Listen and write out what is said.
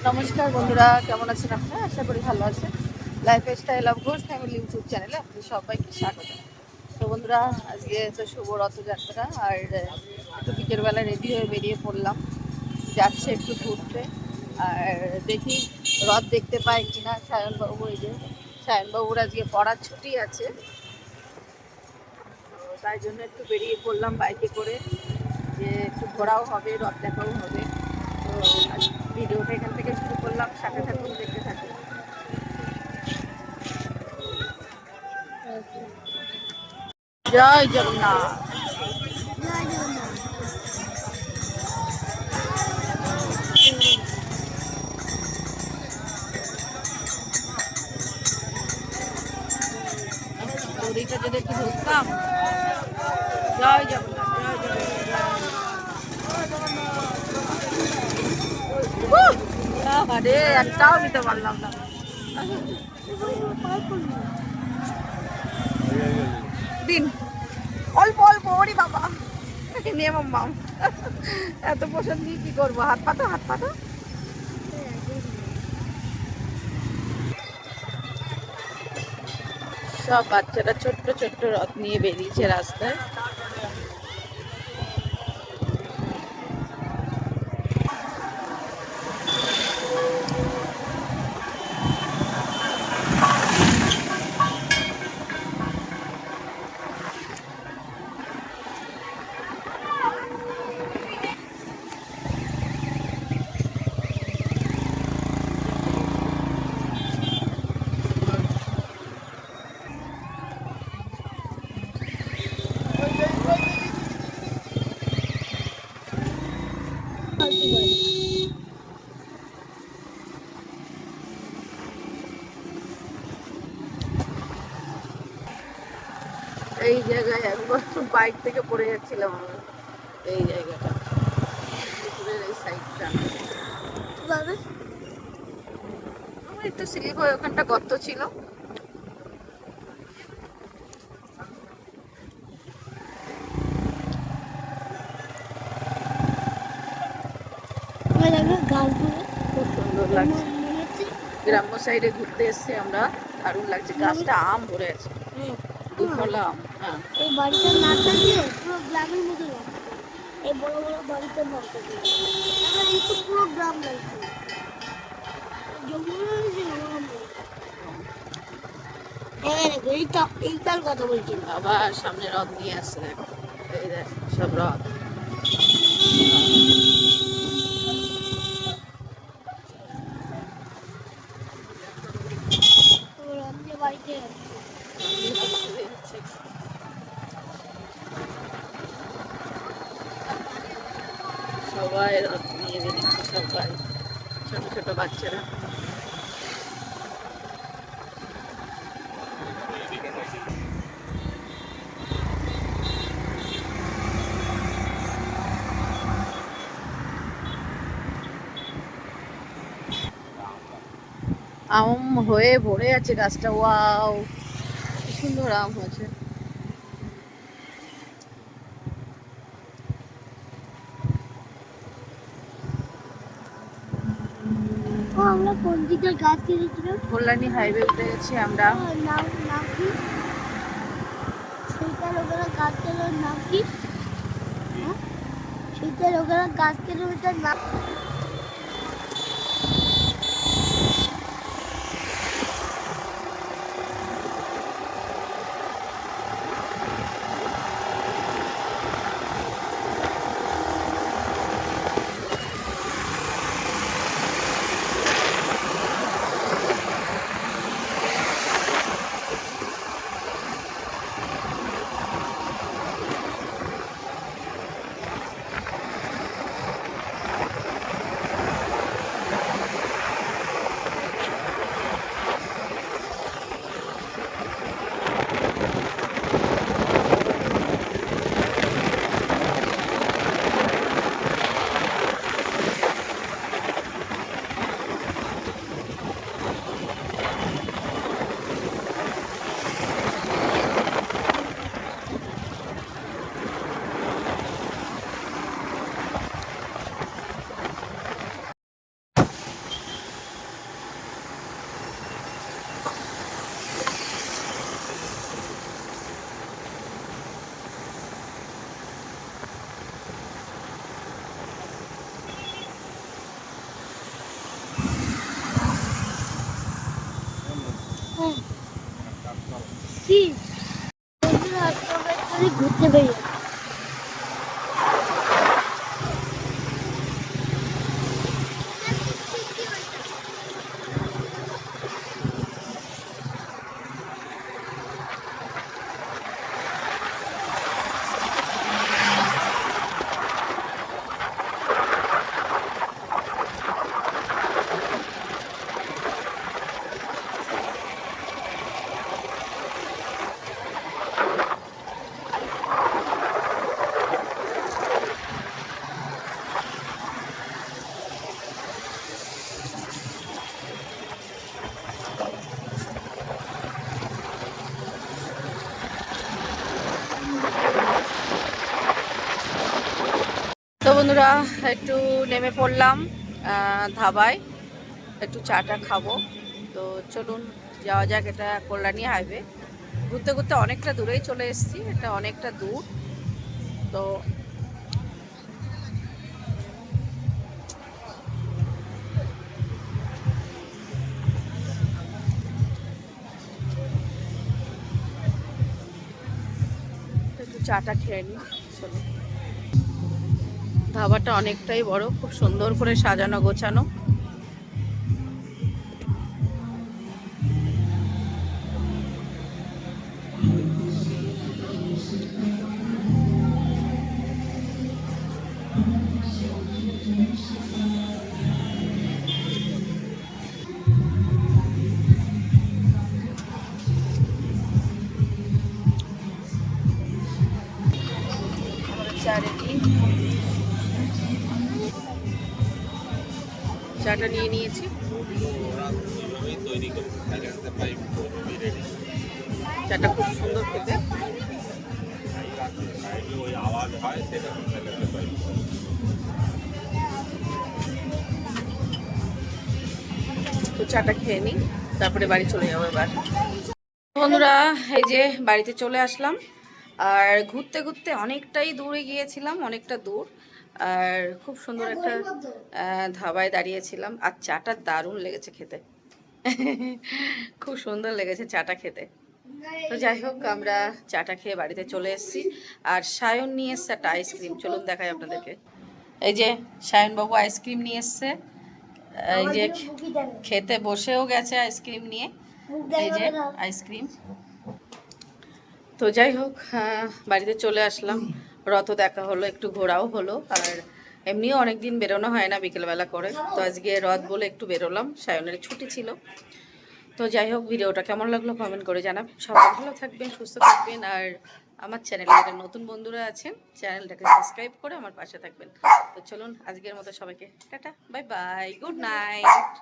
নমস্কার বন্ধুরা, কেমন আছেন আপনারা? আশা করি ভালো আছেন। Lifestyle of Ghosh family YouTube চ্যানেলে আপনাদের সবাইকে স্বাগত। তো বন্ধুরা, আজকে তো শুভ রথযাত্রা, আর একটু বিকেলবেলা রেডি হয়ে বেরিয়ে পড়লাম, যাচ্ছে একটু ঘুরতে। আর দেখি রথ দেখতে পাই কিনা। সায়নবাবু, এই যে সায়নবাবুর আজকে পড়ার ছুটি আছে, তো তাই জন্য একটু বেরিয়ে পড়লাম বাইকে করে, যে একটু ঘোরাও হবে, রথ দেখাও হবে। তো ভিডিওটা এখান থেকে শুরু করলাম, সাথে থাকুন, দেখতে থাকুন। জয় জগন্নাথ। দড়িটা যদি একটু ধরতাম। জয় জগন্নাথ, জয় জগন্নাথ। আরে একটাও নিতে পারলাম না। দিন অল্প অল্প, ওরি বাবা নিয়ে মাম, এত পোষণ নিয়ে কি করবো? হাত পাতো, হাত পাতো। সব বাচ্চারা ছোট্ট ছোট্ট রথ নিয়ে বেরিয়েছে রাস্তায়। এই জায়গায় একবার বাইক থেকে পড়ে যাচ্ছিলাম আমরা। এই জায়গাটা, পুকুরের এই সাইডটা আমার একটু স্লিপ হয়ে, ওখানটা গর্ত ছিল। খুব সুন্দর লাগছে। গ্রাম্য সাইডে ঘুরতে এসছি আমরা, দারুণ লাগছে। গাছটা আম ভরে আছে, দুফলা আম। হ্যাঁ, এই বাড়িটার নামটা দিয়ে পুরো গ্রামের মতো লাগছে। এই বড় বড় বাড়িটার নামটা দিয়ে এই তো পুরো গ্রাম লাগছে। জঙ্গলের যে গ্রাম এইটার কথা বলছি। আবার সামনে রথ নিয়ে আসছে, দেখো এই দেখ সব রথ। বাড়িতে সবাই রথ নিয়ে বেরিয়েছে, সবাই ছোট ছোট বাচ্চারা। আম হয়ে ভরে আছে গাছটা। ওয়াও, কি সুন্দর আম হয়েছে। আমরা কোন দিকে গাছ কিনেছিলাম? কল্যাণী হাইওয়ে উঠে গেছি আমরা। নাম নাম কি? সেইটা লোকেরা গাছ কেনার নাম কি? সেইটা লোকেরা গাছ কেনার ওইটার নাম। কি বন্ধুরা, আজকে আমরা একটু ঘুরতে বেরিয়ে তো বন্ধুরা একটু নেমে পড়লাম ধাবায়, একটু চাটা খাবো। তো চলুন যাওয়া যাক। এটা কল্যাণী হাইওয়ে, ঘুরতে ঘুরতে অনেকটা দূরেই চলে এসেছি, এটা অনেকটা দূর। তো একটু চাটা খেয়ে নিই। চলো, ধাবাটা অনেকটাই বড়, খুব সুন্দর করে সাজানো গোছানো। চা রেডি, চাটা নিয়ে নিয়েছি। চাটা খুব সুন্দর খেতে। তো চাটা খেয়ে নিই, তারপরে বাড়ি চলে যাবো এবার। বন্ধুরা এই যে বাড়িতে চলে আসলাম, আর ঘুরতে ঘুরতে অনেকটাই দূরে গিয়েছিলাম, অনেকটা দূর। আর খুব সুন্দর একটা ধাবায় দাঁড়িয়েছিলাম, আর চাটা দারুণ লেগেছে খেতে। খুব সুন্দর লেগেছে চাটা খেতে। তো যাই হোক, আমরা চাটা খেয়ে বাড়িতে চলে এসেছি। আর সায়ন নিয়ে এসছে একটা আইসক্রিম, চলুন দেখাই আপনাদেরকে। এই যে সায়নবাবু আইসক্রিম নিয়ে এসছে, এই যে খেতে বসেও গেছে আইসক্রিম নিয়ে। এই যে আইসক্রিম। তো যাই হোক, বাড়িতে চলে আসলাম, রথ দেখা হলো, একটু ঘোরাও হলো। আর এমনিও অনেকদিন বেরোনো হয় না বিকেলবেলা করে, তো আজকে রথ বলে একটু বেরোলাম, সায়নের ছুটি ছিল। তো যাই হোক, ভিডিওটা কেমন লাগলো কমেন্ট করে জানাবেন। সবাই ভালো থাকবেন, সুস্থ থাকবেন। আর আমার চ্যানেলে যারা নতুন বন্ধুরা আছেন, চ্যানেলটাকে সাবস্ক্রাইব করে আমার পাশে থাকবেন। তো চলুন আজকের মতো সবাইকে tata, bye bye, good night.